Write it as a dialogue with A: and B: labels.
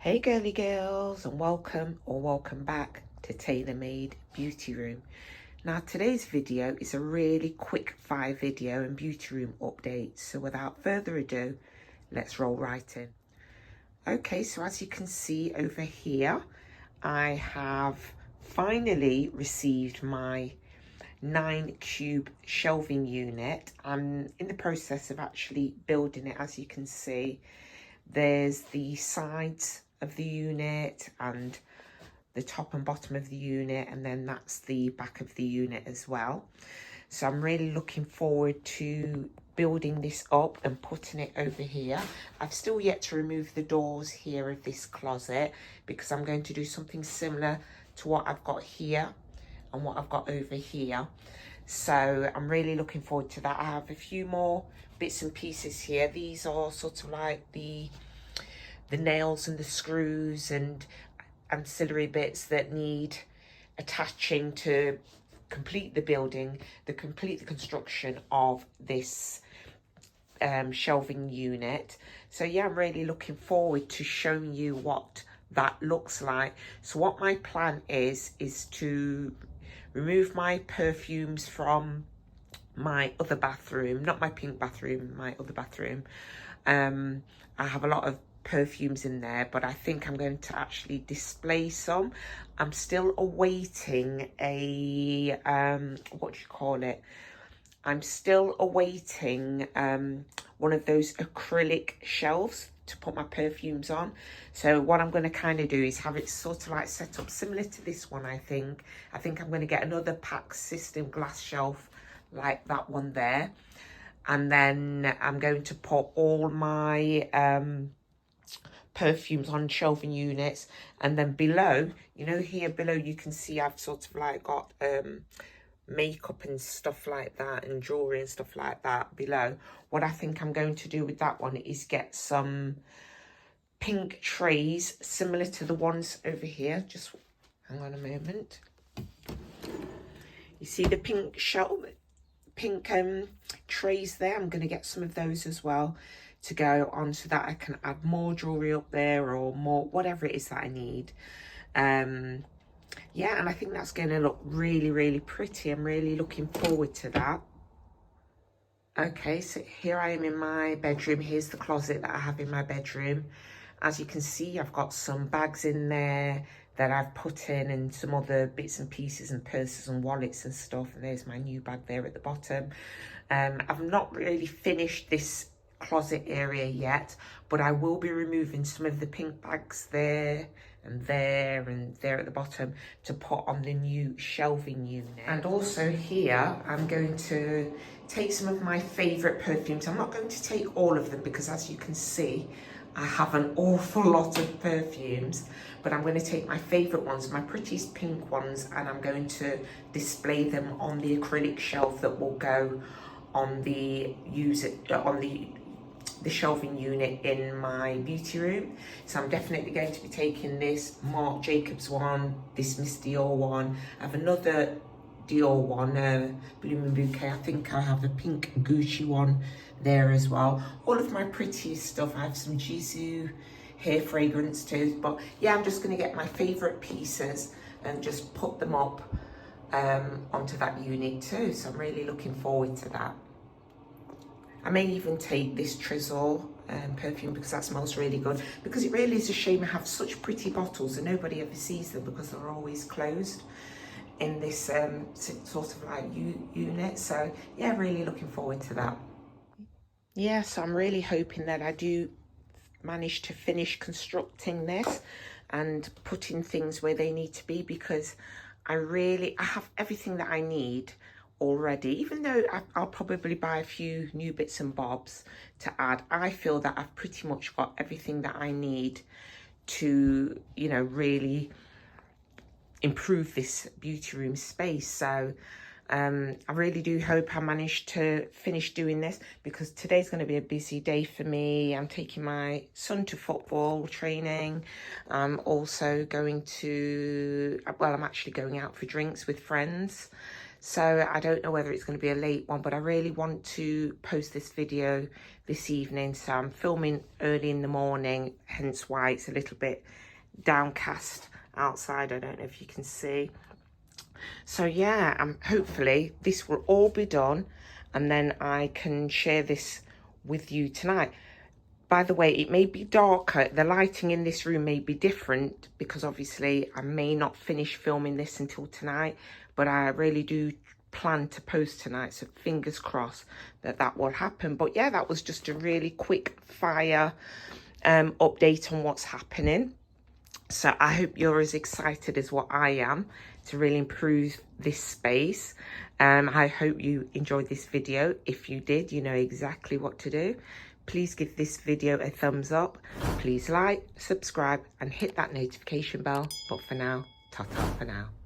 A: Hey girly girls, and welcome back to Tailor Made Beauty Room. Now today's video is a really quick fire video and beauty room update, so without further ado, let's roll right in. Okay, so as you can see over here, I have finally received my 9-cube shelving unit. I'm in the process of actually building it. As you can see, there's the sides of the unit and the top and bottom of the unit, and then that's the back of the unit as well. So I'm really looking forward to building this up and putting it over here. I've still yet to remove the doors here of this closet because I'm going to do something similar to what I've got here and what I've got over here. So I'm really looking forward to that. I have a few more bits and pieces here. These are sort of like the nails and the screws and ancillary bits that need attaching to complete the building, complete the construction of this shelving unit. So yeah, I'm really looking forward to showing you what that looks like. So what my plan is to remove my perfumes from my other bathroom, not my pink bathroom, my other bathroom. I have a lot of perfumes in there, but I think I'm going to actually display some. I'm still awaiting a what do you call it, I'm still awaiting one of those acrylic shelves to put my perfumes on. So what I'm going to kind of do is have it sort of like set up similar to this one. I think I'm going to get another pack system glass shelf like that one there, and then I'm going to put all my perfumes on shelving units, and then below, you know, here below you can see I've sort of like got makeup and stuff like that and jewelry and stuff like that below. What I think I'm going to do with that one is get some pink trays similar to the ones over here. Just hang on a moment. You see the pink trays there? I'm going to get some of those as well to go on so that I can add more jewelry up there or more whatever it is that I need. Yeah, and I think that's going to look really pretty. I'm really looking forward to that. Okay, so here I am in my bedroom. Here's the closet that I have in my bedroom. As you can see, I've got some bags in there that I've put in, and some other bits and pieces and purses and wallets and stuff. And there's my new bag there at the bottom. I've not really finished this closet area yet, but I will be removing some of the pink bags there and there at the bottom to put on the new shelving unit. And also here I'm going to take some of my favorite perfumes. I'm not going to take all of them because, as you can see, I have an awful lot of perfumes, but I'm going to take my favorite ones, my prettiest pink ones, and I'm going to display them on the acrylic shelf that will go on the shelving unit in my beauty room. So I'm definitely going to be taking this Marc Jacobs one, this Miss Dior one. I have another Dior one, Bloom and Bouquet. I think I have a pink Gucci one there as well. All of my prettiest stuff. I have some Jisoo hair fragrance too. But yeah, I'm just going to get my favourite pieces and just put them up onto that unit too. So I'm really looking forward to that. I may even take this Tresor perfume because that smells really good. Because it really is a shame I have such pretty bottles and nobody ever sees them because they're always closed in this sort of like unit. So yeah, really looking forward to that. Yeah, so I'm really hoping that I do manage to finish constructing this and putting things where they need to be, because I have everything that I need already. Even though I'll probably buy a few new bits and bobs to add, I feel that I've pretty much got everything that I need to, you know, really improve this beauty room space. So I really do hope I manage to finish doing this, because today's going to be a busy day for me. I'm taking my son to football training. I'm also going to, well, I'm actually going out for drinks with friends. So I don't know whether it's going to be a late one, but I really want to post this video this evening. So I'm filming early in the morning, hence why it's a little bit downcast outside. I don't know if you can see. So yeah, hopefully this will all be done and then I can share this with you tonight. By the way, it may be darker. The lighting in this room may be different because obviously I may not finish filming this until tonight, but I really do plan to post tonight. So fingers crossed that that will happen. But yeah, that was just a really quick fire update on what's happening. So I hope you're as excited as what I am to really improve this space. I hope you enjoyed this video. If you did, you know exactly what to do. Please give this video a thumbs up. Please like, subscribe and hit that notification bell. But for now, ta-ta for now.